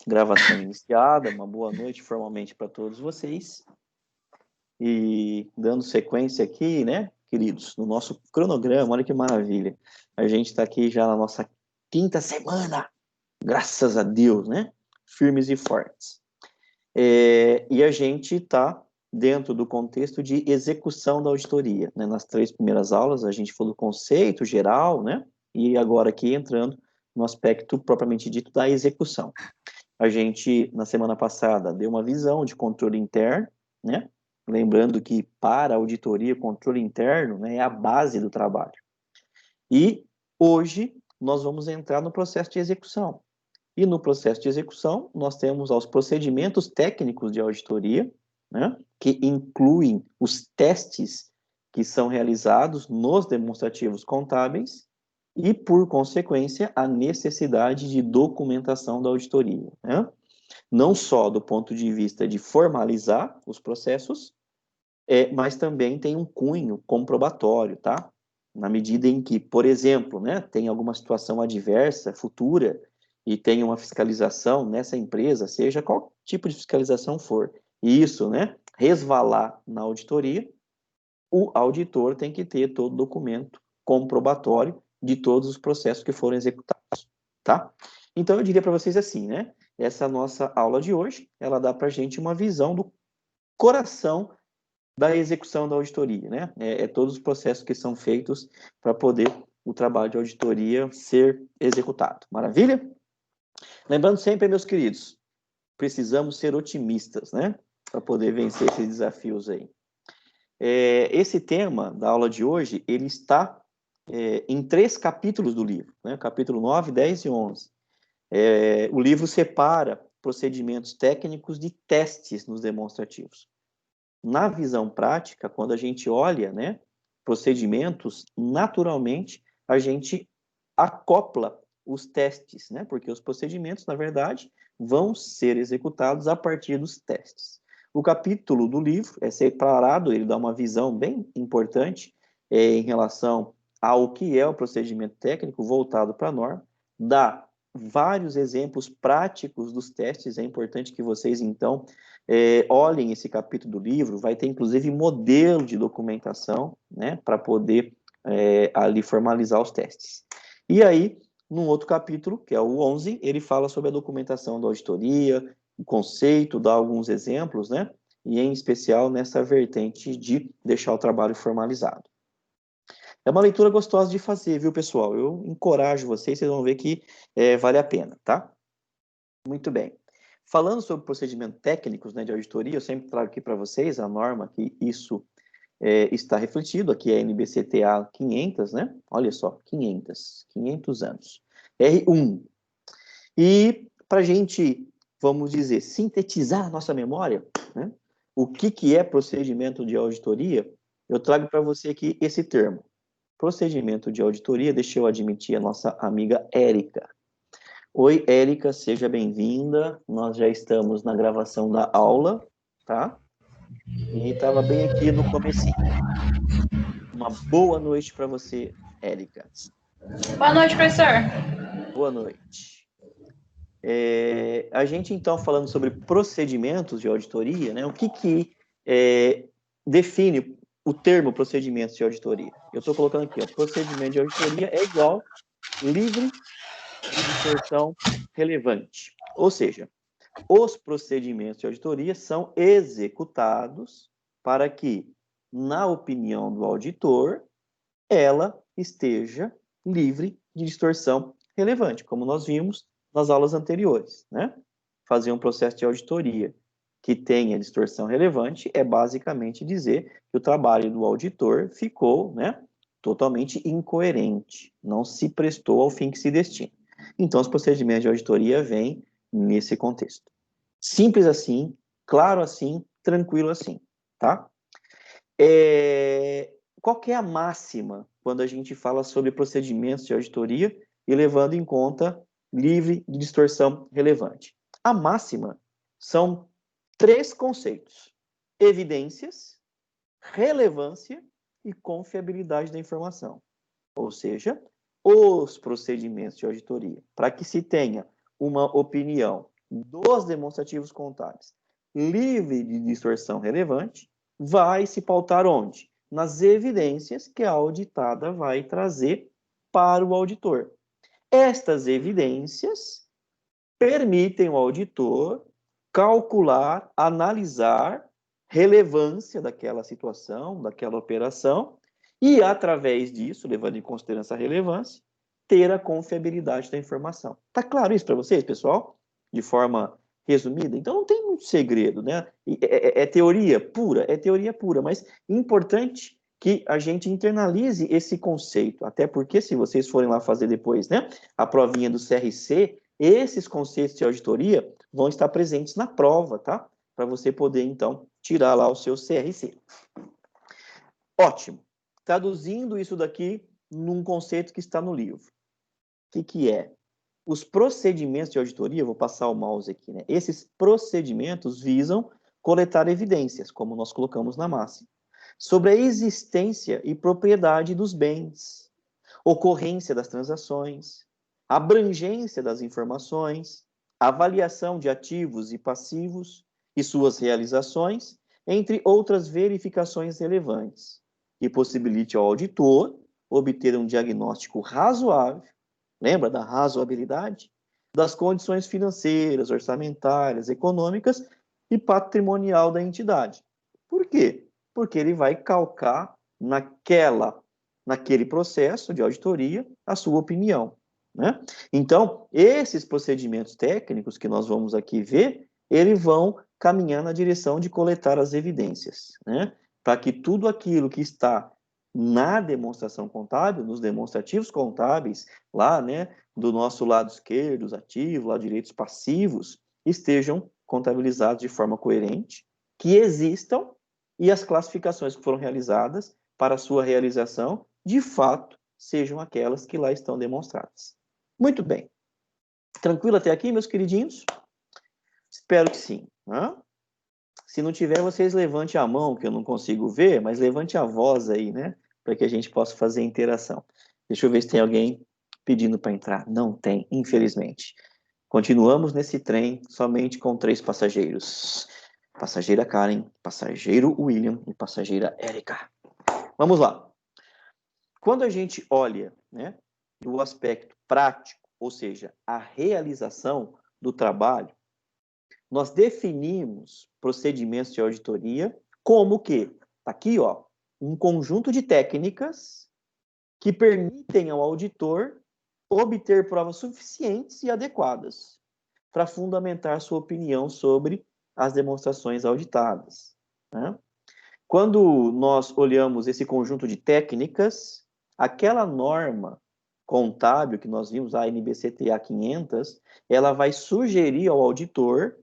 Gravação iniciada, uma boa noite formalmente para todos vocês. E dando sequência aqui, né, queridos, no nosso cronograma, olha que maravilha. A gente está aqui já na nossa 5ª semana, graças a Deus, né? Firmes e fortes. E a gente está dentro do contexto de execução da auditoria, né? Nas 3 primeiras aulas a gente falou do conceito geral, né? E agora aqui entrando no aspecto propriamente dito da execução. A gente, na semana passada, deu uma visão de controle interno, né? Lembrando que para a auditoria, controle interno, né, é a base do trabalho. E hoje nós vamos entrar no processo de execução. E no processo de execução, nós temos os procedimentos técnicos de auditoria, né, que incluem os testes que são realizados nos demonstrativos contábeis e, por consequência, a necessidade de documentação da auditoria, né? Não só do ponto de vista de formalizar os processos, mas também tem um cunho comprobatório, tá? Na medida em que, por exemplo, né, tem alguma situação adversa, futura, e tem uma fiscalização nessa empresa, seja qual tipo de fiscalização for, e isso, né, resvalar na auditoria, o auditor tem que ter todo o documento comprobatório de todos os processos que foram executados, tá? Então, eu diria para vocês assim, né? Essa nossa aula de hoje, ela dá para a gente uma visão do coração da execução da auditoria, né? Todos os processos que são feitos para poder o trabalho de auditoria ser executado. Maravilha? Lembrando sempre, meus queridos, precisamos ser otimistas, né? Para poder vencer esses desafios aí. Esse tema da aula de hoje, ele está em 3 capítulos do livro, né? Capítulo 9, 10 e 11. O livro separa procedimentos técnicos de testes nos demonstrativos. Na visão prática, quando a gente olha, né, procedimentos, naturalmente, a gente acopla os testes, né, porque os procedimentos, na verdade, vão ser executados a partir dos testes. O capítulo do livro é separado, ele dá uma visão bem importante em relação ao que é o procedimento técnico voltado para a norma, dá vários exemplos práticos dos testes, é importante que vocês, então, olhem esse capítulo do livro, vai ter, inclusive, modelo de documentação, né, para poder ali formalizar os testes. E aí, num outro capítulo, que é o 11, ele fala sobre a documentação da auditoria, o conceito, dá alguns exemplos, né, e em especial nessa vertente de deixar o trabalho formalizado. É uma leitura gostosa de fazer, viu, pessoal? Eu encorajo vocês vão ver que vale a pena, tá? Muito bem. Falando sobre procedimentos técnicos, né, de auditoria, eu sempre trago aqui para vocês a norma que isso está refletido, aqui é a NBCTA 500, né? Olha só, 500 anos. R1. E para a gente, vamos dizer, sintetizar a nossa memória, né, o que é procedimento de auditoria, eu trago para você aqui esse termo. Procedimento de auditoria, deixa eu admitir a nossa amiga Érica. Oi, Érica, seja bem-vinda. Nós já estamos na gravação da aula, tá? E estava bem aqui no comecinho. Uma boa noite para você, Érica. Boa noite, professor. Boa noite. A gente, então, falando sobre procedimentos de auditoria, né? O que define o termo procedimentos de auditoria? Eu estou colocando aqui, ó, procedimento de auditoria é igual livre de distorção relevante. Ou seja, os procedimentos de auditoria são executados para que, na opinião do auditor, ela esteja livre de distorção relevante, como nós vimos nas aulas anteriores, né? Fazer um processo de auditoria que tenha distorção relevante é basicamente dizer que o trabalho do auditor ficou, né, totalmente incoerente, não se prestou ao fim que se destina. Então, os procedimentos de auditoria vêm nesse contexto. Simples assim, claro assim, tranquilo assim, tá? Qual que é a máxima quando a gente fala sobre procedimentos de auditoria e levando em conta livre de distorção relevante? A máxima são 3 conceitos: evidências, relevância e confiabilidade da informação. Ou seja, os procedimentos de auditoria, para que se tenha uma opinião dos demonstrativos contábeis, livre de distorção relevante, vai se pautar onde? Nas evidências que a auditada vai trazer para o auditor. Estas evidências permitem ao auditor calcular, analisar relevância daquela situação, daquela operação, e, através disso, levando em consideração a relevância, ter a confiabilidade da informação. Tá claro isso para vocês, pessoal? De forma resumida? Então, não tem muito segredo, né? É teoria pura, mas importante que a gente internalize esse conceito, até porque, se vocês forem lá fazer depois, né, a provinha do CRC, esses conceitos de auditoria vão estar presentes na prova, tá? Para você poder, então, tirar lá o seu CRC. Ótimo. Traduzindo isso daqui num conceito que está no livro. O que é? Os procedimentos de auditoria, vou passar o mouse aqui, né? Esses procedimentos visam coletar evidências, como nós colocamos na máxima, sobre a existência e propriedade dos bens, ocorrência das transações, abrangência das informações, avaliação de ativos e passivos e suas realizações, entre outras verificações relevantes, que possibilite ao auditor obter um diagnóstico razoável, lembra da razoabilidade? Das condições financeiras, orçamentárias, econômicas e patrimonial da entidade. Por quê? Porque ele vai calcar naquele processo de auditoria a sua opinião, né? Então, esses procedimentos técnicos que nós vamos aqui ver, eles vão caminhar na direção de coletar as evidências, né? Para que tudo aquilo que está na demonstração contábil, nos demonstrativos contábeis, lá, né, do nosso lado esquerdo, os ativos, lá direitos passivos, estejam contabilizados de forma coerente, que existam e as classificações que foram realizadas para a sua realização, de fato, sejam aquelas que lá estão demonstradas. Muito bem. Tranquilo até aqui, meus queridinhos? Espero que sim. Né? Se não tiver, vocês levante a mão, que eu não consigo ver, mas levante a voz aí, né? Para que a gente possa fazer interação. Deixa eu ver se tem alguém pedindo para entrar. Não tem, infelizmente. Continuamos nesse trem somente com 3 passageiros. Passageira Karen, passageiro William e passageira Érica. Vamos lá. Quando a gente olha, né, do aspecto prático, ou seja, a realização do trabalho, nós definimos procedimentos de auditoria como que, tá aqui, ó, um conjunto de técnicas que permitem ao auditor obter provas suficientes e adequadas para fundamentar sua opinião sobre as demonstrações auditadas, né? Quando nós olhamos esse conjunto de técnicas, aquela norma contábil que nós vimos, a NBCTA 500, ela vai sugerir ao auditor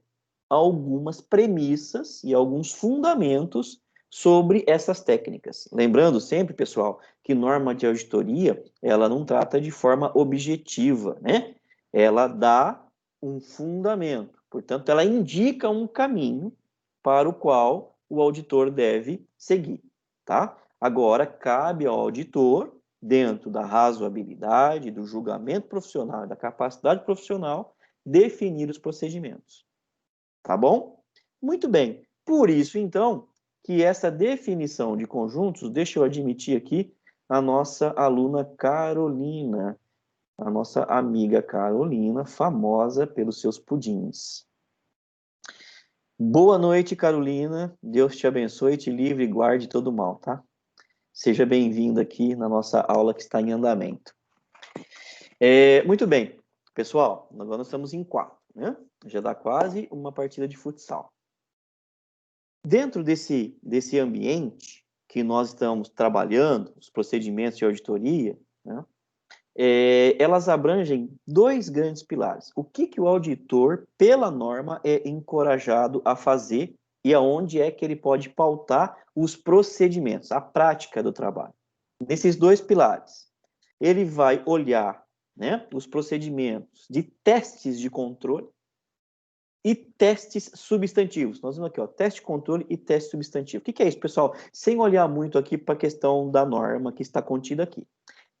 algumas premissas e alguns fundamentos sobre essas técnicas. Lembrando sempre, pessoal, que norma de auditoria, ela não trata de forma objetiva, né? Ela dá um fundamento. Portanto, ela indica um caminho para o qual o auditor deve seguir, tá? Agora, cabe ao auditor, dentro da razoabilidade, do julgamento profissional, da capacidade profissional, definir os procedimentos. Tá bom? Muito bem. Por isso, então, que essa definição de conjuntos, deixa eu admitir aqui a nossa aluna Carolina, a nossa amiga Carolina, famosa pelos seus pudins. Boa noite, Carolina. Deus te abençoe, te livre e guarde todo o mal, tá? Seja bem-vinda aqui na nossa aula que está em andamento. Muito bem. Pessoal, agora nós estamos em 4, né? Já dá quase uma partida de futsal. Dentro desse ambiente que nós estamos trabalhando, os procedimentos de auditoria, né, elas abrangem 2 grandes pilares. O que o auditor, pela norma, é encorajado a fazer e aonde é que ele pode pautar os procedimentos, a prática do trabalho. Nesses 2 pilares, ele vai olhar, né, os procedimentos de testes de controle e testes substantivos. Nós vemos aqui, ó, teste de controle e teste substantivo. O que é isso, pessoal? Sem olhar muito aqui para a questão da norma que está contida aqui.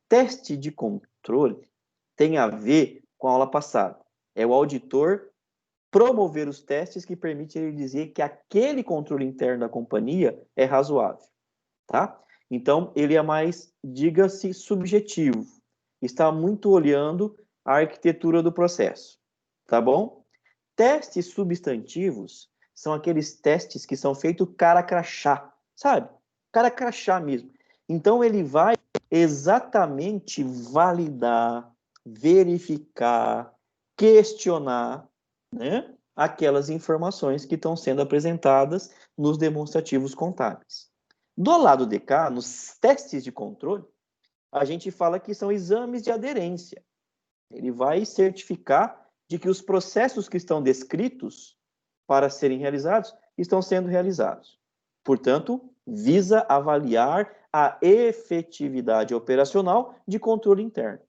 Teste de controle tem a ver com a aula passada. É o auditor promover os testes que permitem ele dizer que aquele controle interno da companhia é razoável, tá? Então, ele é mais, diga-se, subjetivo. Está muito olhando a arquitetura do processo, tá bom? Testes substantivos são aqueles testes que são feitos cara crachá, sabe? Cara crachá mesmo. Então, ele vai exatamente validar, verificar, questionar, né, aquelas informações que estão sendo apresentadas nos demonstrativos contábeis. Do lado de cá, nos testes de controle, a gente fala que são exames de aderência. Ele vai certificar de que os processos que estão descritos para serem realizados estão sendo realizados. Portanto, visa avaliar a efetividade operacional de controle interno,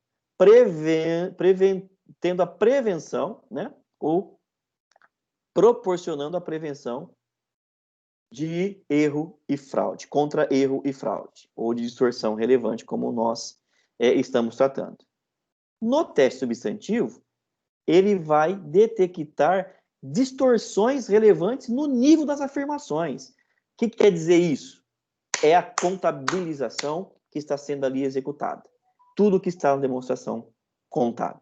tendo a prevenção, né, ou proporcionando a prevenção de erro e fraude, contra erro e fraude, ou de distorção relevante, como nós estamos tratando. No teste substantivo, ele vai detectar distorções relevantes no nível das afirmações. O que quer dizer isso? É a contabilização que está sendo ali executada. Tudo que está na demonstração contábil,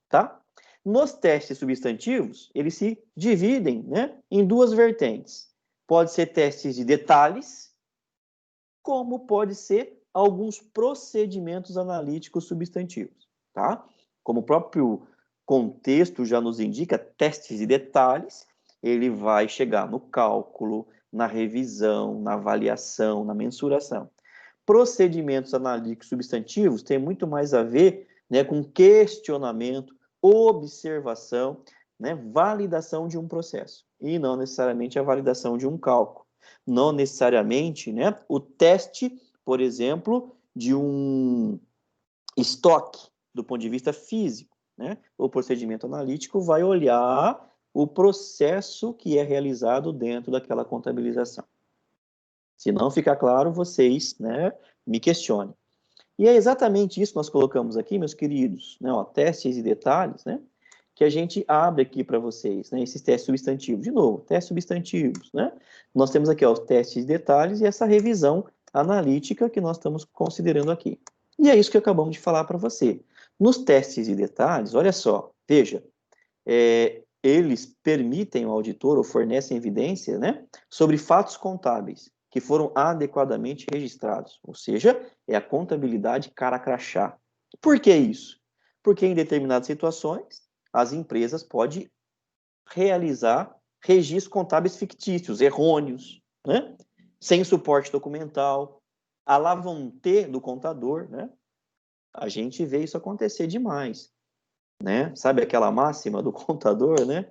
tá? Nos testes substantivos, eles se dividem, né, em duas vertentes. Pode ser testes de detalhes, como pode ser alguns procedimentos analíticos substantivos, tá? Como o próprio contexto já nos indica, testes de detalhes, ele vai chegar no cálculo, na revisão, na avaliação, na mensuração. Procedimentos analíticos substantivos tem muito mais a ver, né, com questionamento, observação, né, validação de um processo, e não necessariamente a validação de um cálculo. Não necessariamente, né, o teste, por exemplo, de um estoque, do ponto de vista físico, né? O procedimento analítico vai olhar o processo que é realizado dentro daquela contabilização. Se não ficar claro, vocês, né, me questionem. E é exatamente isso que nós colocamos aqui, meus queridos, né, ó, testes e detalhes, né, que a gente abre aqui para vocês, né, esses testes substantivos. De novo, testes substantivos, né? Nós temos aqui ó, os testes de detalhes e essa revisão analítica que nós estamos considerando aqui. E é isso que acabamos de falar para você. Nos testes de detalhes, olha só, veja, eles permitem ao auditor ou fornecem evidência, né, sobre fatos contábeis que foram adequadamente registrados, ou seja, é a contabilidade cara crachá. Por que isso? Porque em determinadas situações, as empresas podem realizar registros contábeis fictícios, errôneos, né, sem suporte documental, a lavonté do contador, né? A gente vê isso acontecer demais, né? Sabe aquela máxima do contador, né?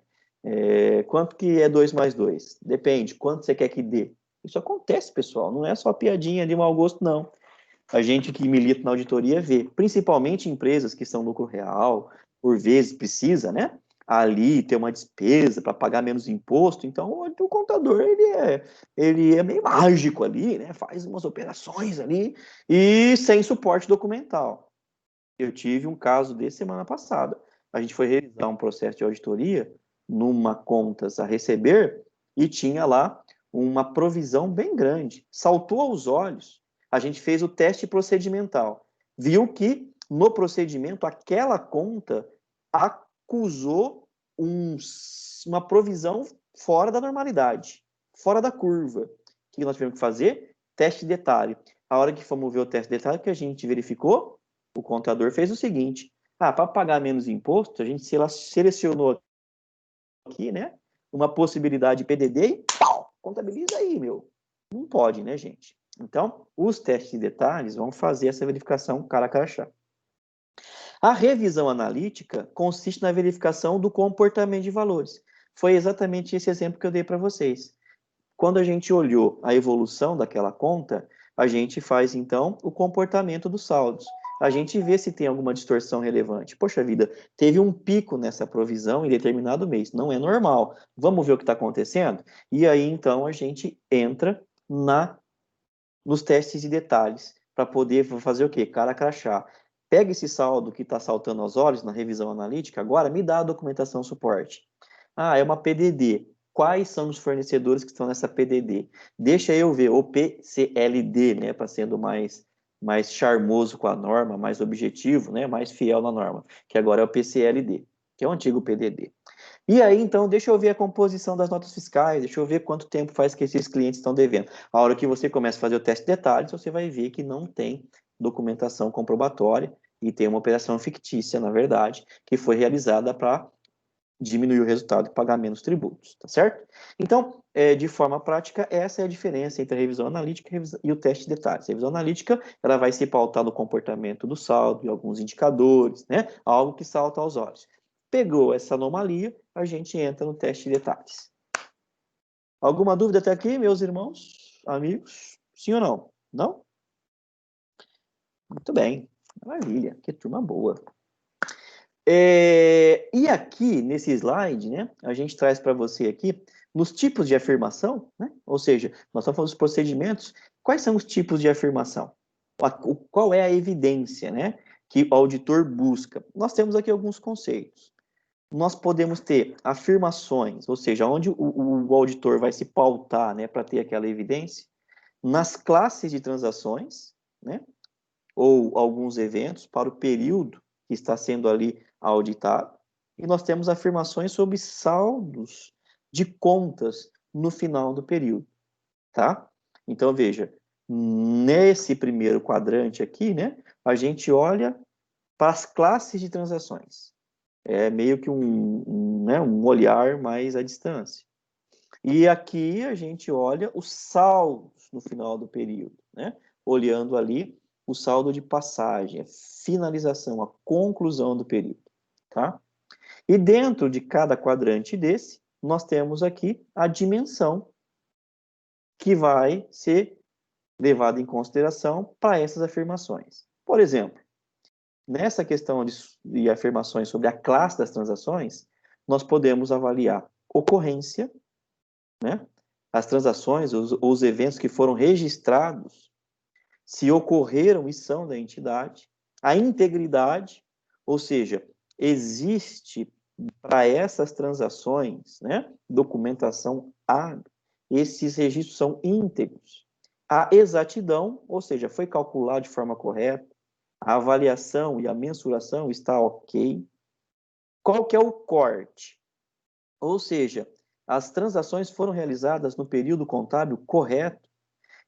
Quanto que é 2 mais 2? Depende, quanto você quer que dê? Isso acontece, pessoal, não é só piadinha de mau gosto, não. A gente que milita na auditoria vê, principalmente empresas que são lucro real, por vezes precisa, né? Ali ter uma despesa para pagar menos imposto, então o contador ele é meio mágico ali, né? Faz umas operações ali e sem suporte documental. Eu tive um caso de semana passada. A gente foi realizar um processo de auditoria numa contas a receber e tinha lá uma provisão bem grande. Saltou aos olhos. A gente fez o teste procedimental. Viu que no procedimento aquela conta acusou uma provisão fora da normalidade, fora da curva. O que nós tivemos que fazer? Teste de detalhe. A hora que fomos ver o teste de detalhe, que a gente verificou, o contador fez o seguinte: para pagar menos imposto, a gente selecionou aqui, né, uma possibilidade de PDD e pau, contabiliza aí, meu. Não pode, né, gente? Então, os testes de detalhes vão fazer essa verificação cara a crachá. A revisão analítica consiste na verificação do comportamento de valores. Foi exatamente esse exemplo que eu dei para vocês. Quando a gente olhou a evolução daquela conta, a gente faz, então, o comportamento dos saldos. A gente vê se tem alguma distorção relevante. Poxa vida, teve um pico nessa provisão em determinado mês. Não é normal. Vamos ver o que está acontecendo? E aí, então, a gente entra nos testes de detalhes para poder fazer o quê? Cara crachá. Pega esse saldo que está saltando aos olhos na revisão analítica, agora me dá a documentação suporte. Ah, é uma PDD. Quais são os fornecedores que estão nessa PDD? Deixa eu ver, o PCLD, né, para sendo mais charmoso com a norma, mais objetivo, né, mais fiel na norma, que agora é o PCLD, que é o antigo PDD. E aí, então, deixa eu ver a composição das notas fiscais, deixa eu ver quanto tempo faz que esses clientes estão devendo. A hora que você começa a fazer o teste de detalhes, você vai ver que não tem documentação comprobatória e tem uma operação fictícia, na verdade, que foi realizada para diminuir o resultado e pagar menos tributos, tá certo? Então, de forma prática, essa é a diferença entre a revisão analítica e o teste de detalhes. A revisão analítica, ela vai se pautar no comportamento do saldo e alguns indicadores, né? Algo que salta aos olhos. Pegou essa anomalia, a gente entra no teste de detalhes. Alguma dúvida até aqui, meus irmãos, amigos? Sim ou não? Não? Muito bem. Maravilha. Que turma boa. E aqui, nesse slide, né, a gente traz para você aqui, nos tipos de afirmação, né, ou seja, nós estamos falando dos procedimentos, quais são os tipos de afirmação? Qual é a evidência, né, que o auditor busca? Nós temos aqui alguns conceitos. Nós podemos ter afirmações, ou seja, onde o auditor vai se pautar, né, para ter aquela evidência, nas classes de transações, né, ou alguns eventos para o período que está sendo ali auditado. E nós temos afirmações sobre saldos de contas no final do período, tá? Então, veja, nesse primeiro quadrante aqui, né, a gente olha para as classes de transações. É meio que um olhar mais à distância. E aqui a gente olha os saldos no final do período, né? Olhando ali o saldo de passagem, a finalização, a conclusão do período, tá? E dentro de cada quadrante desse, nós temos aqui a dimensão que vai ser levada em consideração para essas afirmações. Por exemplo, nessa questão de afirmações sobre a classe das transações, nós podemos avaliar ocorrência, né? As transações, os eventos que foram registrados, se ocorreram e são da entidade, a integridade, ou seja, existe para essas transações, né, documentação hábil, esses registros são íntegros. A exatidão, ou seja, foi calculado de forma correta, a avaliação e a mensuração está ok. Qual que é o corte? Ou seja, as transações foram realizadas no período contábil correto?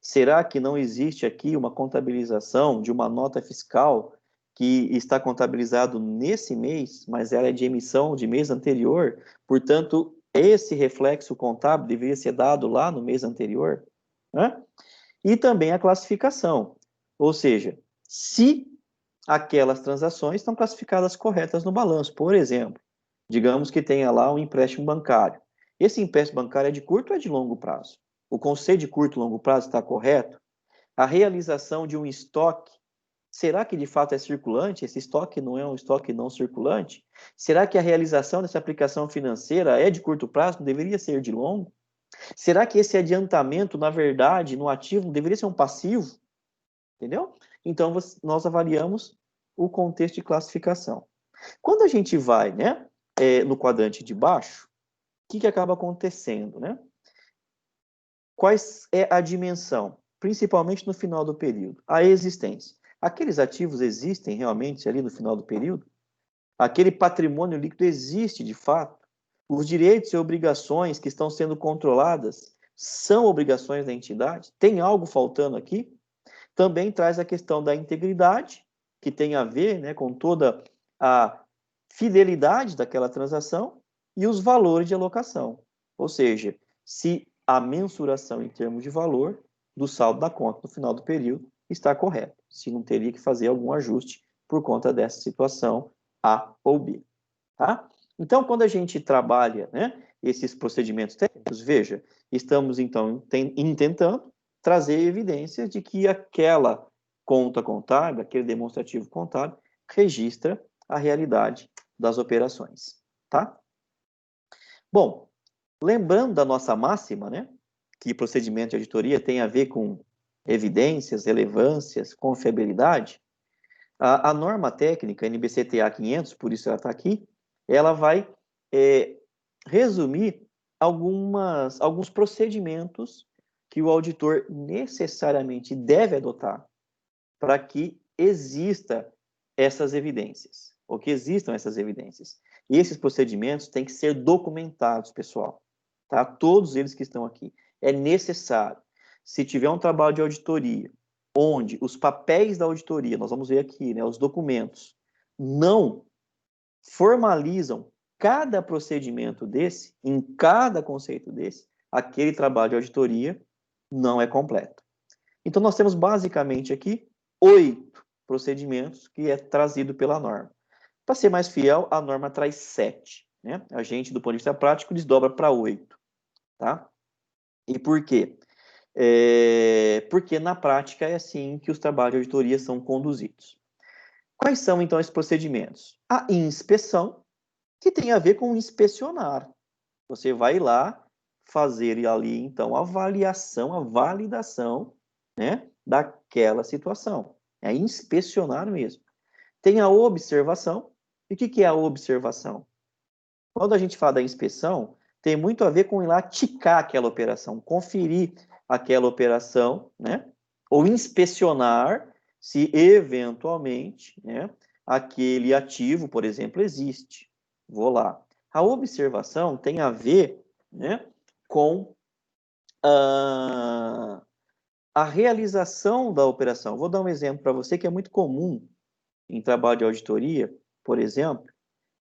Será que não existe aqui uma contabilização de uma nota fiscal que está contabilizado nesse mês, mas ela é de emissão de mês anterior? Portanto, esse reflexo contábil deveria ser dado lá no mês anterior, né? E também a classificação, ou seja, se aquelas transações estão classificadas corretas no balanço. Por exemplo, digamos que tenha lá um empréstimo bancário. Esse empréstimo bancário é de curto ou é de longo prazo? O conceito de curto e longo prazo está correto? A realização de um estoque, será que de fato é circulante? Esse estoque não é um estoque não circulante? Será que a realização dessa aplicação financeira é de curto prazo? Não deveria ser de longo? Será que esse adiantamento, na verdade, no ativo, não deveria ser um passivo? Entendeu? Então, nós avaliamos o contexto de classificação. Quando a gente vai, né, no quadrante de baixo, o que acaba acontecendo, né? Quais é a dimensão? Principalmente no final do período. A existência. Aqueles ativos existem realmente ali no final do período? Aquele patrimônio líquido existe de fato? Os direitos e obrigações que estão sendo controladas são obrigações da entidade? Tem algo faltando aqui? Também traz a questão da integridade, que tem a ver, né, com toda a fidelidade daquela transação e os valores de alocação. Ou seja, se a mensuração em termos de valor do saldo da conta no final do período está correta, se não teria que fazer algum ajuste por conta dessa situação A ou B. Tá? Então, quando a gente trabalha, né, esses procedimentos técnicos, veja, estamos então tentando trazer evidências de que aquela conta contábil, aquele demonstrativo contábil, registra a realidade das operações, tá? Bom, lembrando da nossa máxima, né, que procedimento de auditoria tem a ver com evidências, relevâncias, confiabilidade, a norma técnica NBCTA 500, por isso ela está aqui, ela vai resumir alguns procedimentos que o auditor necessariamente deve adotar para que exista essas evidências, ou que existam essas evidências. E esses procedimentos têm que ser documentados, pessoal, tá? Todos eles que estão aqui. É necessário. Se tiver um trabalho de auditoria, onde os papéis da auditoria, nós vamos ver aqui, né, os documentos, não formalizam cada procedimento desse, em cada conceito desse, aquele trabalho de auditoria não é completo. Então, nós temos basicamente aqui 8 procedimentos que é trazido pela norma. Para ser mais fiel, a norma traz 7. Né? A gente, do ponto de vista prático, desdobra para 8. Tá? E por quê? Porque na prática é assim que os trabalhos de auditoria são conduzidos. Quais são, então, esses procedimentos? A inspeção, que tem a ver com inspecionar. Você vai lá fazer ali, então, a avaliação, a validação, né, daquela situação. É inspecionar mesmo. Tem a observação. E o que é a observação? Quando a gente fala da inspeção, tem muito a ver com ir lá ticar aquela operação, conferir aquela operação, né? Ou inspecionar se eventualmente, né, aquele ativo, por exemplo, existe. Vou lá. A observação tem a ver, né, com a realização da operação. Vou dar um exemplo para você que é muito comum em trabalho de auditoria, por exemplo.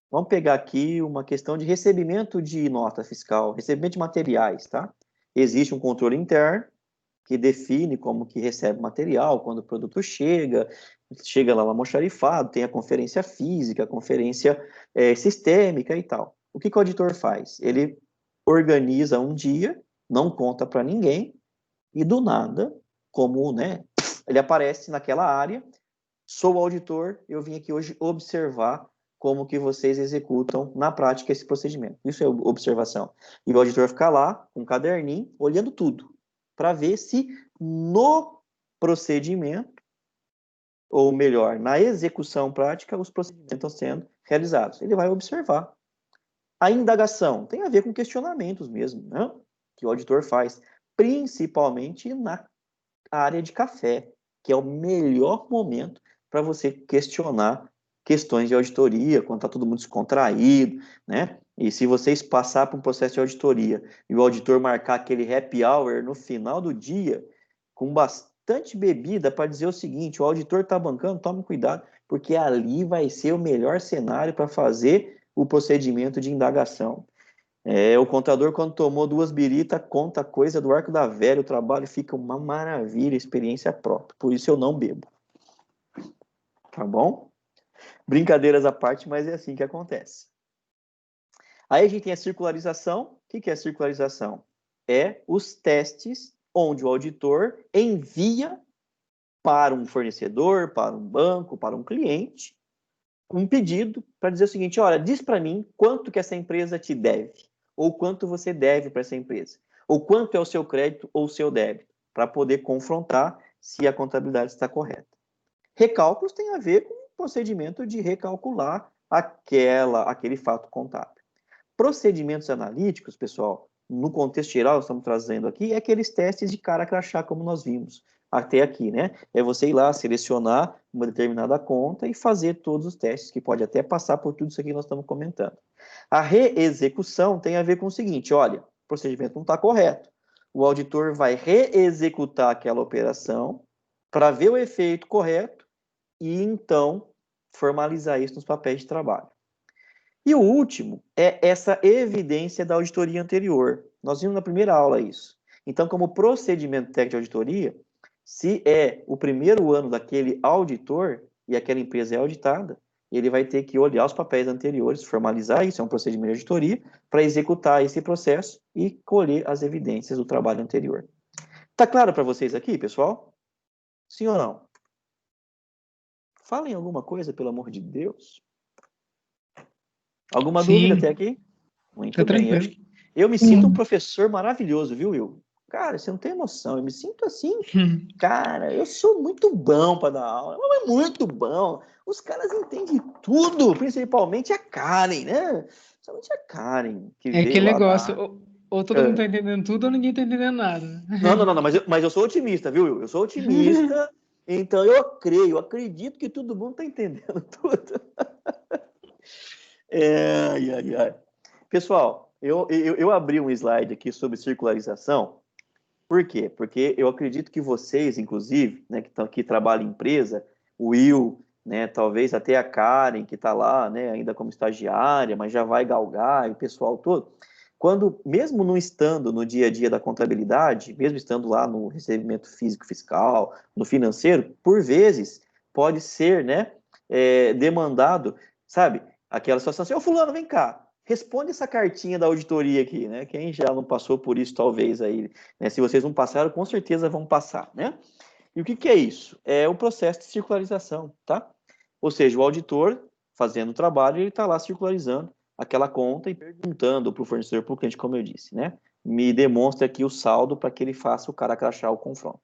Vamos pegar aqui uma questão de recebimento de nota fiscal, recebimento de materiais, tá? Existe um controle interno que define como que recebe material, quando o produto chega lá no almoxarifado, tem a conferência física, a conferência sistêmica e tal. O que o auditor faz? Ele organiza um dia, não conta para ninguém, e do nada, como, né, ele aparece naquela área, sou o auditor, eu vim aqui hoje observar como que vocês executam na prática esse procedimento. Isso é observação. E o auditor fica lá, com um caderninho, olhando tudo, para ver se no procedimento, ou melhor, na execução prática, os procedimentos estão sendo realizados. Ele vai observar. A indagação tem a ver com questionamentos mesmo, né? Que o auditor faz, principalmente na área de café, que é o melhor momento para você questionar questões de auditoria, quando está todo mundo descontraído, né? E se vocês passar por um processo de auditoria e o auditor marcar aquele happy hour no final do dia, com bastante bebida, para dizer o seguinte, o auditor está bancando, tome cuidado, porque ali vai ser o melhor cenário para fazer o procedimento de indagação. O contador, quando tomou 2 biritas, conta coisa do arco da velha, o trabalho fica uma maravilha, experiência própria. Por isso eu não bebo. Tá bom? Brincadeiras à parte, mas é assim que acontece. Aí a gente tem a circularização. O que é a circularização? É os testes onde o auditor envia para um fornecedor, para um banco, para um cliente, um pedido para dizer o seguinte, olha, diz para mim quanto que essa empresa te deve, ou quanto você deve para essa empresa, ou quanto é o seu crédito ou o seu débito, para poder confrontar se a contabilidade está correta. Recálculos tem a ver com o procedimento de recalcular aquele fato contábil. Procedimentos analíticos, pessoal, no contexto geral, estamos trazendo aqui, é aqueles testes de cara crachá, como nós vimos até aqui, né? É você ir lá, selecionar uma determinada conta e fazer todos os testes, que pode até passar por tudo isso aqui que nós estamos comentando. A reexecução tem a ver com o seguinte, olha, o procedimento não está correto. O auditor vai reexecutar aquela operação para ver o efeito correto e, então, formalizar isso nos papéis de trabalho. E o último é essa evidência da auditoria anterior. Nós vimos na primeira aula isso. Então, como procedimento técnico de auditoria, se é o primeiro ano daquele auditor e aquela empresa é auditada, ele vai ter que olhar os papéis anteriores, formalizar isso, é um procedimento de auditoria, para executar esse processo e colher as evidências do trabalho anterior. Tá claro para vocês aqui, pessoal? Sim ou não? Falem alguma coisa, pelo amor de Deus. Alguma dúvida até aqui? Muito Tá bem. tranquilo. Eu me sinto um professor maravilhoso, viu, Will? Cara, você não tem noção. Eu me sinto assim, cara, eu sou muito bom para dar aula. É muito bom. Os caras entendem tudo, principalmente a Karen, né? Principalmente a Karen, que É veio aquele lá negócio, da... ou todo mundo tá entendendo tudo ou ninguém tá entendendo nada. Não, mas eu sou otimista, viu? Eu sou otimista, então eu acredito que todo mundo tá entendendo tudo. Ai. Pessoal, eu abri um slide aqui sobre circularização. Por quê? Porque eu acredito que vocês, inclusive, né, que trabalham em empresa, o Will, né, talvez até a Karen, que está lá, né, ainda como estagiária, mas já vai galgar, e o pessoal todo, quando, mesmo não estando no dia a dia da contabilidade, mesmo estando lá no recebimento físico fiscal, no financeiro, por vezes pode ser, né, demandado, sabe, aquela situação assim, ô fulano, vem cá, responde essa cartinha da auditoria aqui, né, quem já não passou por isso, talvez, aí, né, se vocês não passaram, com certeza vão passar, né? E o que é isso? É o processo de circularização, tá? Ou seja, o auditor, fazendo o trabalho, ele está lá circularizando aquela conta e perguntando para o fornecedor, para o cliente, como eu disse, né? Me demonstra aqui o saldo para que ele faça o cara crachar o confronto.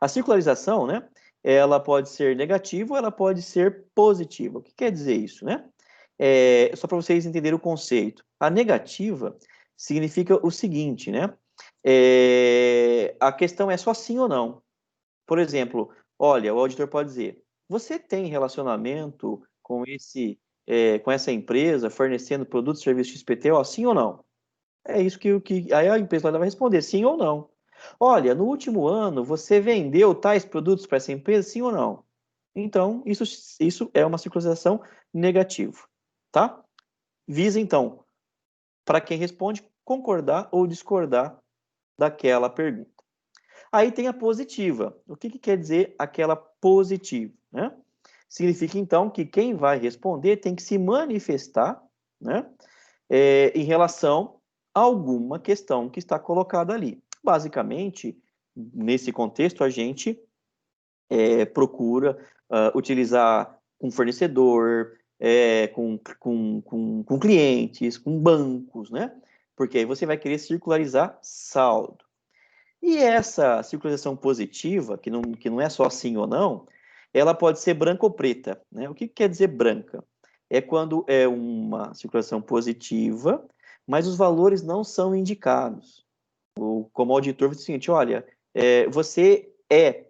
A circularização, né? Ela pode ser negativa ou ela pode ser positiva. O que quer dizer isso, né? Só para vocês entenderem o conceito. A negativa significa o seguinte, né? A questão é só sim ou não. Por exemplo, olha, o auditor pode dizer, você tem relacionamento com essa empresa fornecendo produtos e serviços XPTO, sim ou não? É isso que aí a empresa vai responder, sim ou não. Olha, no último ano, você vendeu tais produtos para essa empresa, sim ou não? Então, isso é uma circularização negativa, tá? Visa, então, para quem responde, concordar ou discordar daquela pergunta. Aí tem a positiva. O que quer dizer aquela positiva, né? Significa, então, que quem vai responder tem que se manifestar, né, em relação a alguma questão que está colocada ali. Basicamente, nesse contexto, a gente procura utilizar com fornecedor, com clientes, com bancos, né? Porque aí você vai querer circularizar saldo. E essa circularização positiva, que não é só sim ou não, ela pode ser branca ou preta, né? O que quer dizer branca? É quando é uma circulação positiva, mas os valores não são indicados. Como auditor, você diz o seguinte, olha, você é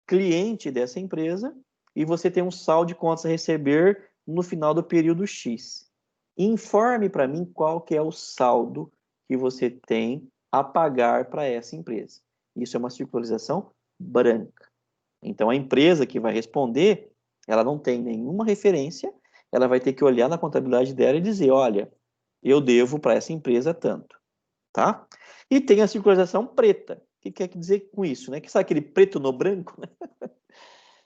cliente dessa empresa e você tem um saldo de contas a receber no final do período X. Informe para mim qual que é o saldo que você tem a pagar para essa empresa. Isso é uma circularização branca. Então, a empresa que vai responder, ela não tem nenhuma referência, ela vai ter que olhar na contabilidade dela e dizer, olha, eu devo para essa empresa tanto, tá? E tem a circularização preta. O que quer dizer com isso, né? Que sabe aquele preto no branco, né?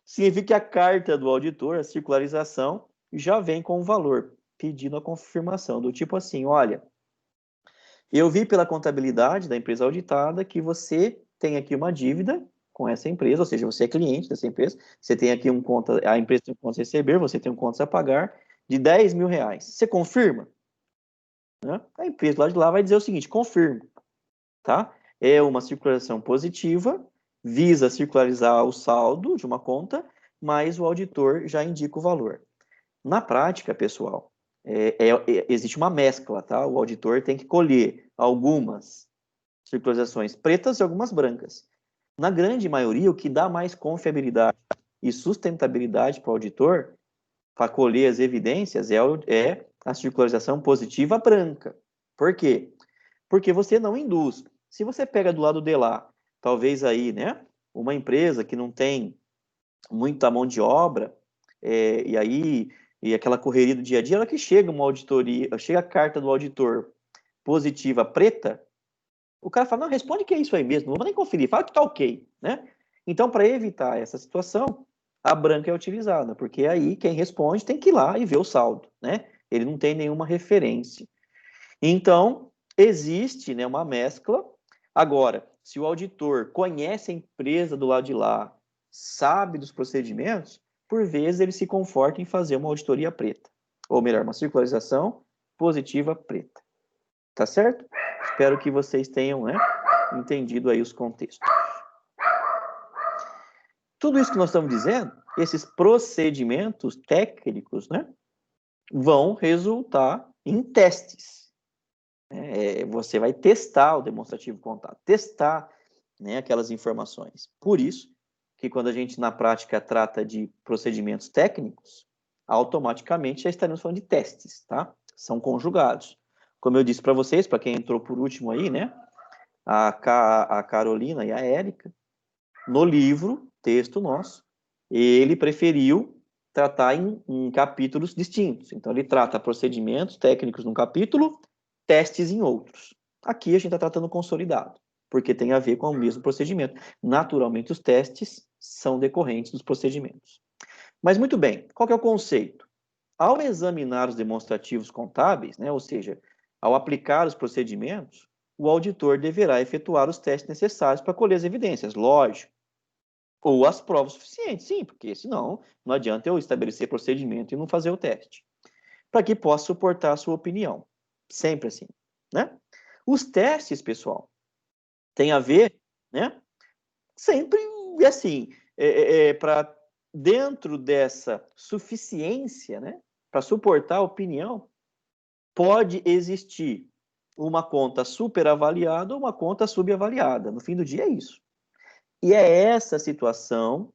Significa que a carta do auditor, a circularização, já vem com o valor, pedindo a confirmação, do tipo assim, olha, eu vi pela contabilidade da empresa auditada que você tem aqui uma dívida com essa empresa, ou seja, você é cliente dessa empresa, você tem aqui a empresa tem um conta a receber, você tem um conta a pagar de R$10.000. Você confirma? Né? A empresa lá de lá vai dizer o seguinte, confirmo, tá? É uma circularização positiva, visa circularizar o saldo de uma conta, mas o auditor já indica o valor. Na prática, pessoal, existe uma mescla, tá? O auditor tem que colher algumas circularizações pretas e algumas brancas. Na grande maioria, o que dá mais confiabilidade e sustentabilidade para o auditor, para colher as evidências, é a circularização positiva branca. Por quê? Porque você não induz. Se você pega do lado de lá, talvez aí, né, uma empresa que não tem muita mão de obra, e aquela correria do dia a dia, ela que chega uma auditoria, chega a carta do auditor positiva preta, o cara fala, não, responde que é isso aí mesmo, não vou nem conferir, fala que tá ok, né? Então, para evitar essa situação, a branca é utilizada, porque aí quem responde tem que ir lá e ver o saldo, né? Ele não tem nenhuma referência. Então, existe, né, uma mescla. Agora, se o auditor conhece a empresa do lado de lá, sabe dos procedimentos, por vezes ele se conforta em fazer uma auditoria preta. Ou melhor, uma circularização positiva preta. Tá certo? Espero que vocês tenham, né, entendido aí os contextos. Tudo isso que nós estamos dizendo, esses procedimentos técnicos, né, vão resultar em testes. Você vai testar o demonstrativo contábil, testar, né, aquelas informações. Por isso que quando a gente, na prática, trata de procedimentos técnicos, automaticamente já estaremos falando de testes, tá? São conjugados. Como eu disse para vocês, para quem entrou por último aí, né? A Carolina e a Érica, no livro, texto nosso, ele preferiu tratar em capítulos distintos. Então, ele trata procedimentos técnicos num capítulo, testes em outros. Aqui a gente está tratando consolidado, porque tem a ver com o mesmo procedimento. Naturalmente, os testes são decorrentes dos procedimentos. Mas, muito bem, qual que é o conceito? Ao examinar os demonstrativos contábeis, né, ou seja, ao aplicar os procedimentos, o auditor deverá efetuar os testes necessários para colher as evidências, lógico. Ou as provas suficientes, sim, porque senão não adianta eu estabelecer procedimento e não fazer o teste. Para que possa suportar a sua opinião. Sempre assim, né? Os testes, pessoal, tem a ver, né? Sempre assim, para dentro dessa suficiência, né? Para suportar a opinião, pode existir uma conta superavaliada ou uma conta subavaliada. No fim do dia é isso. E é essa situação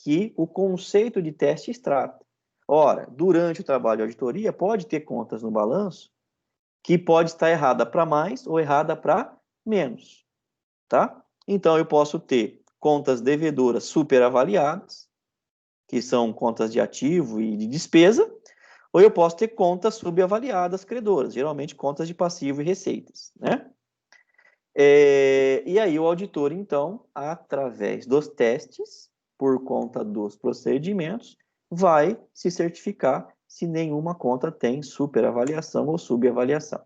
que o conceito de testes trata. Ora, durante o trabalho de auditoria, pode ter contas no balanço que pode estar errada para mais ou errada para menos, tá? Então, eu posso ter contas devedoras superavaliadas, que são contas de ativo e de despesa, ou eu posso ter contas subavaliadas credoras, geralmente contas de passivo e receitas, né? E aí o auditor, então, através dos testes, por conta dos procedimentos, vai se certificar se nenhuma conta tem superavaliação ou subavaliação.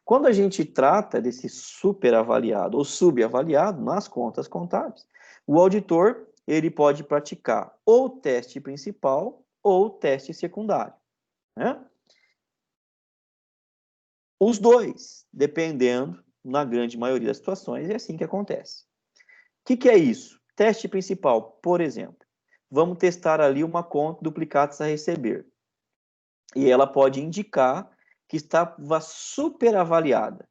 Quando a gente trata desse superavaliado ou subavaliado nas contas contábeis, o auditor ele pode praticar ou teste principal ou teste secundário, né? Os dois, dependendo, na grande maioria das situações, é assim que acontece. O que é isso? Teste principal, por exemplo. Vamos testar ali uma conta duplicados a receber. E ela pode indicar que estava superavaliada,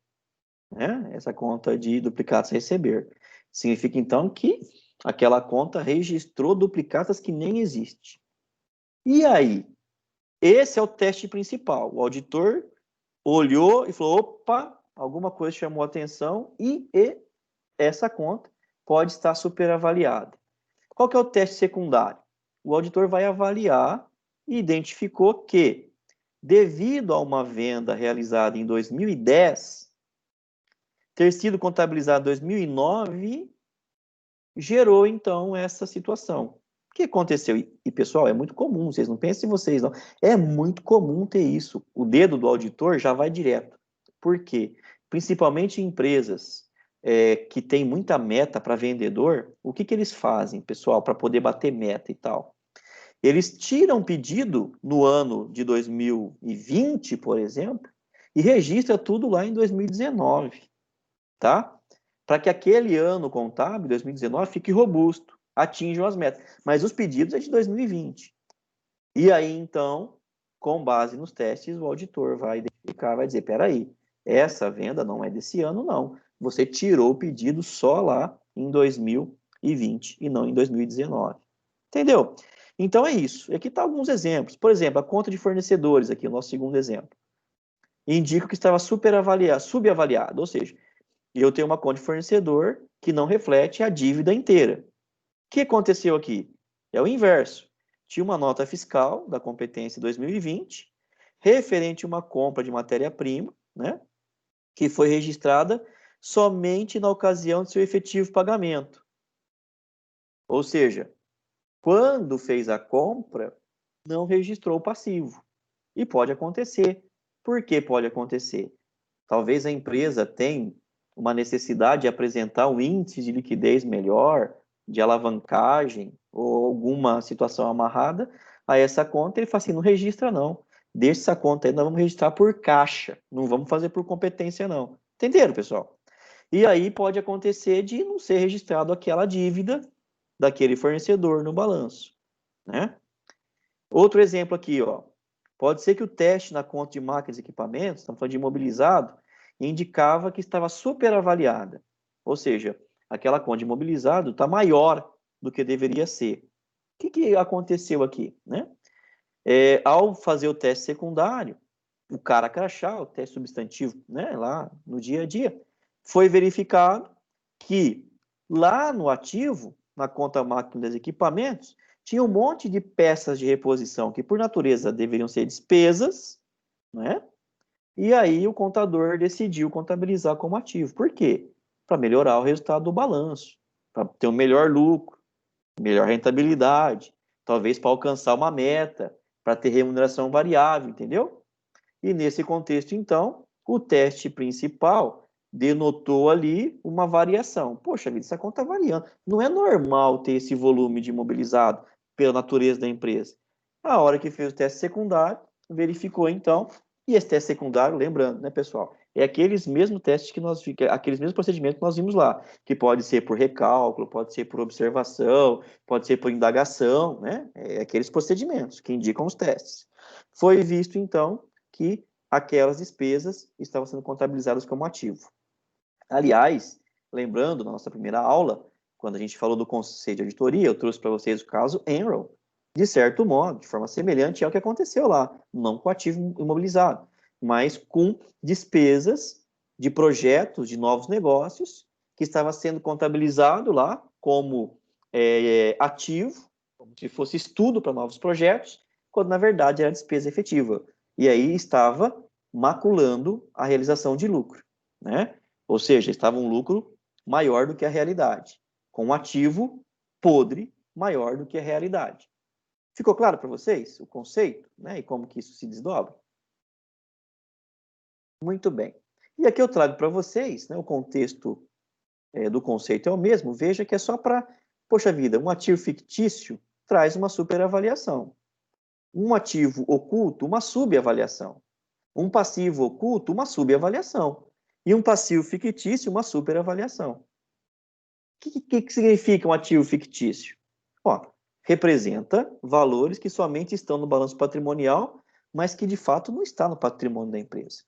né? Essa conta de duplicados a receber. Significa, então, que aquela conta registrou duplicatas que nem existe. E aí? Esse é o teste principal. O auditor olhou e falou, opa, alguma coisa chamou a atenção e essa conta pode estar superavaliada. Qual que é o teste secundário? O auditor vai avaliar e identificou que, devido a uma venda realizada em 2010, ter sido contabilizada em 2009, gerou, então, essa situação. O que aconteceu? E, pessoal, é muito comum, vocês não pensem em vocês, não. É muito comum ter isso. O dedo do auditor já vai direto. Por quê? Principalmente em empresas que têm muita meta para vendedor, o que eles fazem, pessoal, para poder bater meta e tal? Eles tiram pedido no ano de 2020, por exemplo, e registra tudo lá em 2019, tá? Para que aquele ano contábil, 2019, fique robusto, atinjam as metas. Mas os pedidos é de 2020. E aí, então, com base nos testes, o auditor vai identificar, vai dizer, peraí, essa venda não é desse ano, não. Você tirou o pedido só lá em 2020 e não em 2019. Entendeu? Então é isso. E aqui estão alguns exemplos. Por exemplo, a conta de fornecedores, aqui, o nosso segundo exemplo. Indica que estava subavaliado, ou seja, eu tenho uma conta de fornecedor que não reflete a dívida inteira. O que aconteceu aqui? É o inverso. Tinha uma nota fiscal da competência 2020, referente a uma compra de matéria-prima, né, que foi registrada somente na ocasião de seu efetivo pagamento. Ou seja, quando fez a compra, não registrou o passivo. E pode acontecer. Por que pode acontecer? Talvez a empresa tenha uma necessidade de apresentar um índice de liquidez melhor, de alavancagem, ou alguma situação amarrada a essa conta, ele fala assim, não registra não. Deixa essa conta aí, nós vamos registrar por caixa, não vamos fazer por competência não. Entenderam, pessoal? E aí pode acontecer de não ser registrado aquela dívida daquele fornecedor no balanço, né? Outro exemplo aqui, ó. Pode ser que o teste na conta de máquinas e equipamentos, estamos falando de imobilizado, indicava que estava superavaliada. Ou seja, aquela conta de imobilizado está maior do que deveria ser. O que aconteceu aqui, né? Ao fazer o teste secundário, o cara crachá, o teste substantivo, né, lá no dia a dia, foi verificado que lá no ativo, na conta máquinas e equipamentos, tinha um monte de peças de reposição que, por natureza, deveriam ser despesas, né? E aí o contador decidiu contabilizar como ativo. Por quê? Para melhorar o resultado do balanço, para ter um melhor lucro, melhor rentabilidade, talvez para alcançar uma meta, para ter remuneração variável, entendeu? E nesse contexto, então, o teste principal denotou ali uma variação. Poxa vida, essa conta está variando. Não é normal ter esse volume de imobilizado pela natureza da empresa. A hora que fez o teste secundário, verificou então, e esse teste secundário, lembrando, né, pessoal, é aqueles mesmos testes aqueles mesmos procedimentos que nós vimos lá, que pode ser por recálculo, pode ser por observação, pode ser por indagação, né? É aqueles procedimentos que indicam os testes. Foi visto, então, que aquelas despesas estavam sendo contabilizadas como ativo. Aliás, lembrando, na nossa primeira aula, quando a gente falou do conceito de auditoria, eu trouxe para vocês o caso Enron, de certo modo, de forma semelhante ao que aconteceu lá, não com ativo imobilizado, mas com despesas de projetos de novos negócios que estava sendo contabilizado lá como ativo, como se fosse estudo para novos projetos, quando na verdade era despesa efetiva. E aí estava maculando a realização de lucro, né? Ou seja, estava um lucro maior do que a realidade, com um ativo podre maior do que a realidade. Ficou claro para vocês o conceito, né? E como que isso se desdobra? Muito bem. E aqui eu trago para vocês, né, o contexto do conceito é o mesmo. Veja que é só para, poxa vida, um ativo fictício traz uma superavaliação. Um ativo oculto, uma subavaliação. Um passivo oculto, uma subavaliação. E um passivo fictício, uma superavaliação. O que significa um ativo fictício? Ó, representa valores que somente estão no balanço patrimonial, mas que de fato não está no patrimônio da empresa.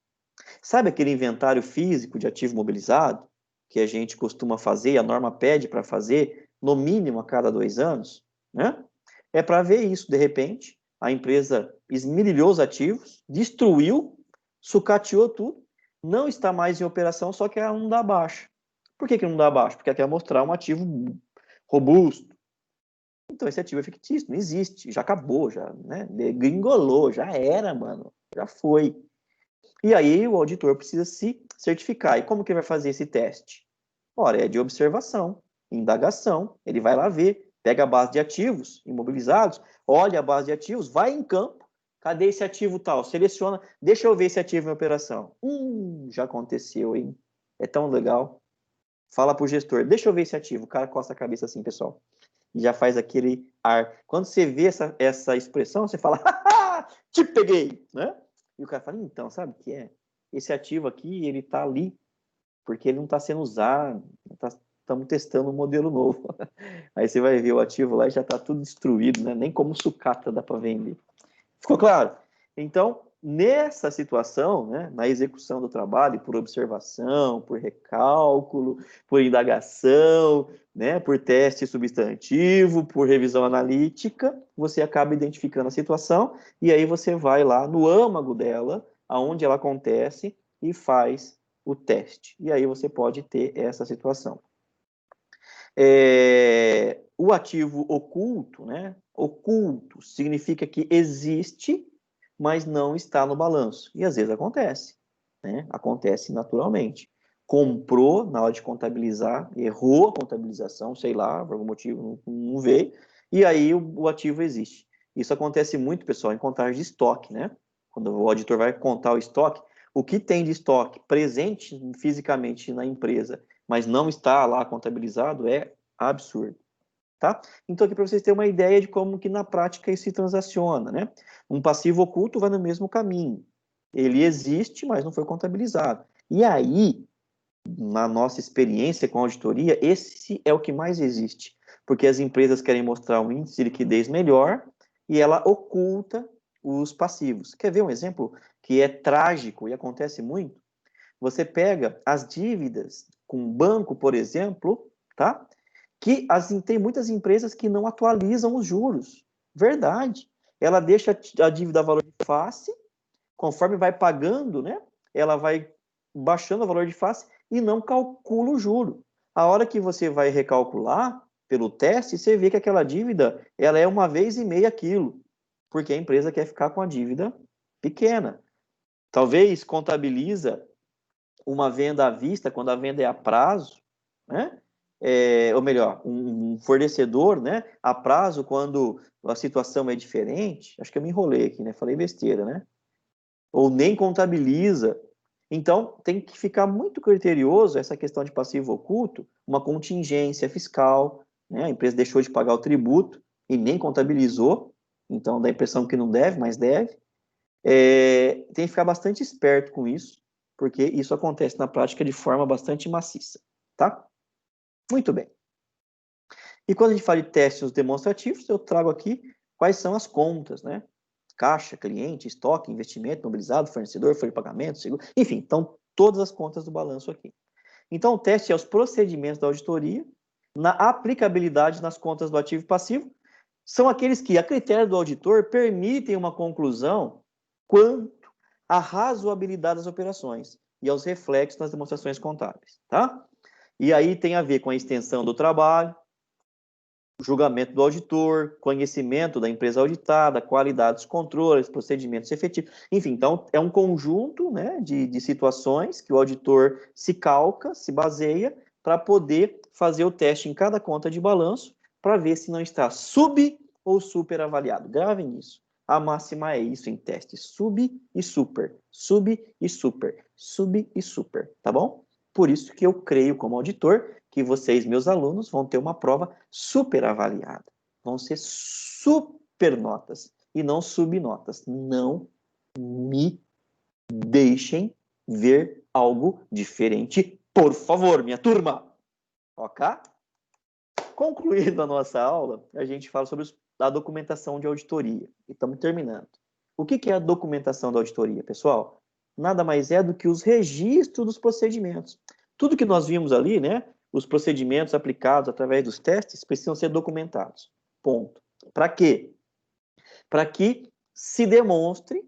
Sabe aquele inventário físico de ativo mobilizado que a gente costuma fazer e a norma pede para fazer no mínimo a cada 2 anos? Né? É para ver isso. De repente, a empresa esmirilhou os ativos, destruiu, sucateou tudo, não está mais em operação, só que ela não dá baixa. Por que não dá baixa? Porque ela quer mostrar um ativo robusto. Então, esse ativo é fictício, não existe, já acabou, já, né? Degringolou, já era, mano, já foi. E aí o auditor precisa se certificar. E como que ele vai fazer esse teste? Ora, é de observação, indagação, ele vai lá ver, pega a base de ativos imobilizados, olha a base de ativos, vai em campo, cadê esse ativo tal? Seleciona, deixa eu ver esse ativo em operação. Já aconteceu, hein? É tão legal. Fala pro gestor, deixa eu ver esse ativo. O cara coça a cabeça assim, pessoal. E já faz aquele ar. Quando você vê essa expressão, você fala, haha, te peguei, né? E o cara fala, então, sabe o que é? Esse ativo aqui, ele tá ali porque ele não está sendo usado, estamos testando um modelo novo. Aí você vai ver o ativo lá e já está tudo destruído, né? Nem como sucata dá para vender. Ficou claro? Então, nessa situação, né, na execução do trabalho, por observação, por recálculo, por indagação, né, por teste substantivo, por revisão analítica, você acaba identificando a situação e aí você vai lá no âmago dela, aonde ela acontece, e faz o teste. E aí você pode ter essa situação. O ativo oculto, né? Oculto significa que existe, mas não está no balanço. E às vezes acontece, né? Acontece naturalmente. Comprou na hora de contabilizar, errou a contabilização, sei lá, por algum motivo não veio, e aí o ativo existe. Isso acontece muito, pessoal, em contagem de estoque, né? Quando o auditor vai contar o estoque, o que tem de estoque presente fisicamente na empresa, mas não está lá contabilizado, é absurdo. Tá? Então, aqui para vocês terem uma ideia de como que na prática isso se transaciona, né? Um passivo oculto vai no mesmo caminho. Ele existe, mas não foi contabilizado. E aí, na nossa experiência com a auditoria, esse é o que mais existe. Porque as empresas querem mostrar um índice de liquidez melhor e ela oculta os passivos. Quer ver um exemplo que é trágico e acontece muito? Você pega as dívidas com banco, por exemplo, tá? Que tem muitas empresas que não atualizam os juros. Verdade. Ela deixa a dívida a valor de face, conforme vai pagando, né? Ela vai baixando o valor de face e não calcula o juro. A hora que você vai recalcular pelo teste, você vê que aquela dívida ela é 1,5 vezes aquilo, porque a empresa quer ficar com a dívida pequena. Talvez contabiliza uma venda à vista, quando a venda é a prazo, né? Ou melhor, um fornecedor, né? A prazo, quando a situação é diferente. Acho que eu me enrolei aqui, né? Falei besteira, né? Ou nem contabiliza. Então, tem que ficar muito criterioso essa questão de passivo oculto, uma contingência fiscal, né? A empresa deixou de pagar o tributo e nem contabilizou, então dá a impressão que não deve, mas deve. Tem que ficar bastante esperto com isso, porque isso acontece na prática de forma bastante maciça, tá? Muito bem. E quando a gente fala de testes demonstrativos, eu trago aqui quais são as contas, né? Caixa, cliente, estoque, investimento, mobilizado, fornecedor, folha de pagamento, seguro, enfim, então todas as contas do balanço aqui. Então o teste é os procedimentos da auditoria, na aplicabilidade nas contas do ativo e passivo, são aqueles que, a critério do auditor, permitem uma conclusão quanto à razoabilidade das operações e aos reflexos nas demonstrações contábeis, tá? E aí tem a ver com a extensão do trabalho, julgamento do auditor, conhecimento da empresa auditada, qualidade dos controles, procedimentos efetivos, enfim, então é um conjunto, né, de situações que o auditor se calca, se baseia, para poder fazer o teste em cada conta de balanço, para ver se não está sub ou super avaliado. Gravem isso. A máxima é isso em teste, sub e super, sub e super, sub e super, tá bom? Por isso que eu creio, como auditor, que vocês, meus alunos, vão ter uma prova super avaliada. Vão ser super notas e não subnotas. Não me deixem ver algo diferente, por favor, minha turma. Ok? Concluindo a nossa aula, a gente fala sobre a documentação de auditoria. E estamos terminando. O que é a documentação da auditoria, pessoal? Nada mais é do que os registros dos procedimentos. Tudo que nós vimos ali, né? Os procedimentos aplicados através dos testes precisam ser documentados. Ponto. Para quê? Para que se demonstre,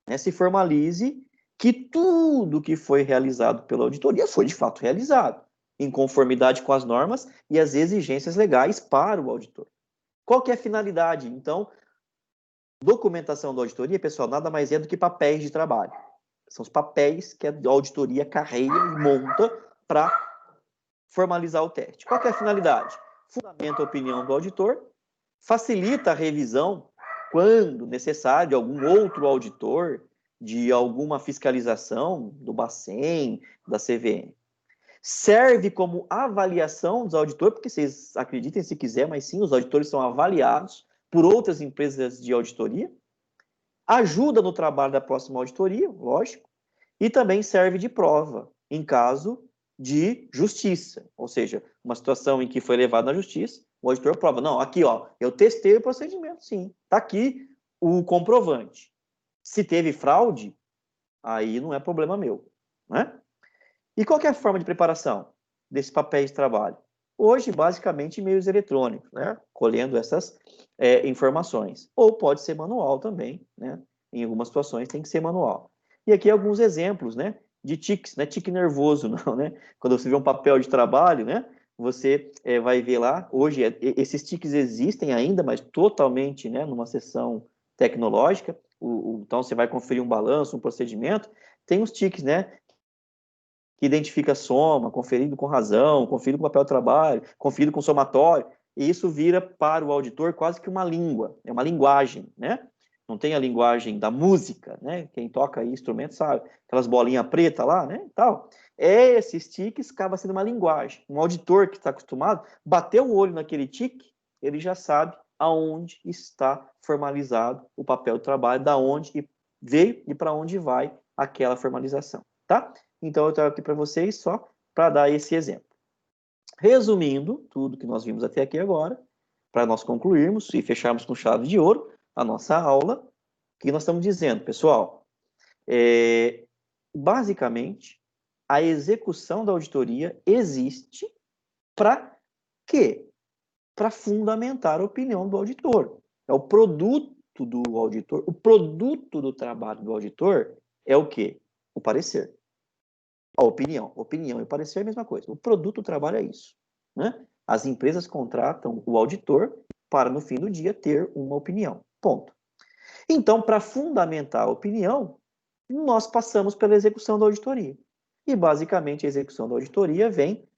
né, se formalize que tudo que foi realizado pela auditoria foi de fato realizado, em conformidade com as normas e as exigências legais para o auditor. Qual que é a finalidade? Então, documentação da auditoria, pessoal, nada mais é do que papéis de trabalho. São os papéis que a auditoria carrega e monta para formalizar o teste. Qual que é a finalidade? Fundamenta a opinião do auditor, facilita a revisão, quando necessário, de algum outro auditor, de alguma fiscalização do Bacen, da CVM. Serve como avaliação dos auditores, porque vocês acreditem se quiser, mas sim, os auditores são avaliados por outras empresas de auditoria. Ajuda no trabalho da próxima auditoria, lógico, e também serve de prova, em caso de justiça, ou seja, uma situação em que foi levado na justiça, o auditor prova, não, aqui, ó, eu testei o procedimento, sim, tá aqui o comprovante. Se teve fraude, aí não é problema meu, né? E qual que é a forma de preparação desses papéis de trabalho? Hoje, basicamente, meios eletrônicos, né? Colhendo essas informações. Ou pode ser manual também, né? Em algumas situações tem que ser manual. E aqui alguns exemplos, né? De tiques, né? Tique nervoso, não, né? Quando você vê um papel de trabalho, né? Você vai ver lá, hoje esses tiques existem ainda, mas totalmente, né? Numa sessão tecnológica. Então você vai conferir um balanço, um procedimento. Tem os tiques, né? Que identifica soma, conferido com razão, conferido com papel de trabalho, conferido com somatório, e isso vira para o auditor quase que uma língua, é uma linguagem, né? Não tem a linguagem da música, né? Quem toca aí instrumento sabe, aquelas bolinhas pretas lá, né? Tal. Esses tiques acaba sendo uma linguagem. Um auditor que está acostumado, bater o olho naquele tique, ele já sabe aonde está formalizado o papel de trabalho, da onde veio e para onde vai aquela formalização, tá? Então, eu trago aqui para vocês só para dar esse exemplo. Resumindo tudo que nós vimos até aqui agora, para nós concluirmos e fecharmos com chave de ouro a nossa aula, que nós estamos dizendo, pessoal? Basicamente, a execução da auditoria existe para quê? Para fundamentar a opinião do auditor. É o produto do auditor, o produto do trabalho do auditor é o quê? O parecer. A opinião. Opinião e parecer é a mesma coisa. O produto do trabalho é isso, né? As empresas contratam o auditor para, no fim do dia, ter uma opinião. Ponto. Então, para fundamentar a opinião, nós passamos pela execução da auditoria. E, basicamente, a execução da auditoria vem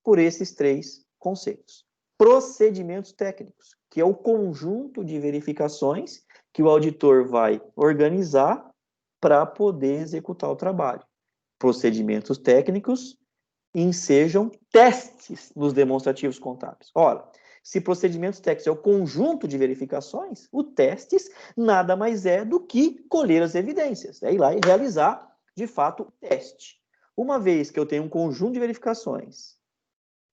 por esses 3 conceitos. Procedimentos técnicos, que é o conjunto de verificações que o auditor vai organizar para poder executar o trabalho. Procedimentos técnicos ensejam testes nos demonstrativos contábeis. Ora, se procedimentos técnicos é o conjunto de verificações, o testes nada mais é do que colher as evidências. É ir lá e realizar, de fato, o teste. Uma vez que eu tenho um conjunto de verificações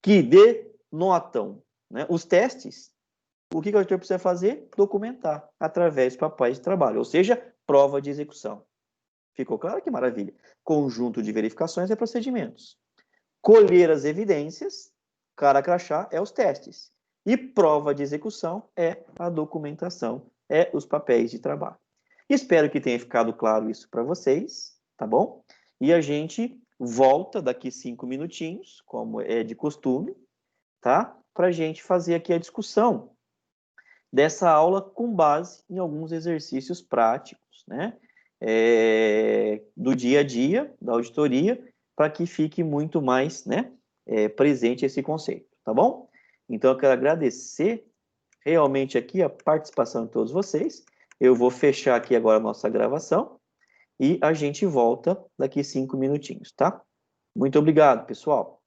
que denotam, né, os testes, o que o auditor precisa fazer? Documentar através dos papéis de trabalho, ou seja, prova de execução. Ficou claro? Que maravilha. Conjunto de verificações é procedimentos. Colher as evidências, cara crachá, é os testes. E prova de execução é a documentação, é os papéis de trabalho. Espero que tenha ficado claro isso para vocês, tá bom? E a gente volta daqui 5 minutinhos, como é de costume, tá? Para a gente fazer aqui a discussão dessa aula com base em alguns exercícios práticos, né? Do dia a dia, da auditoria, para que fique muito mais, né, presente esse conceito, tá bom? Então, eu quero agradecer realmente aqui a participação de todos vocês. Eu vou fechar aqui agora a nossa gravação e a gente volta daqui 5 minutinhos, tá? Muito obrigado, pessoal.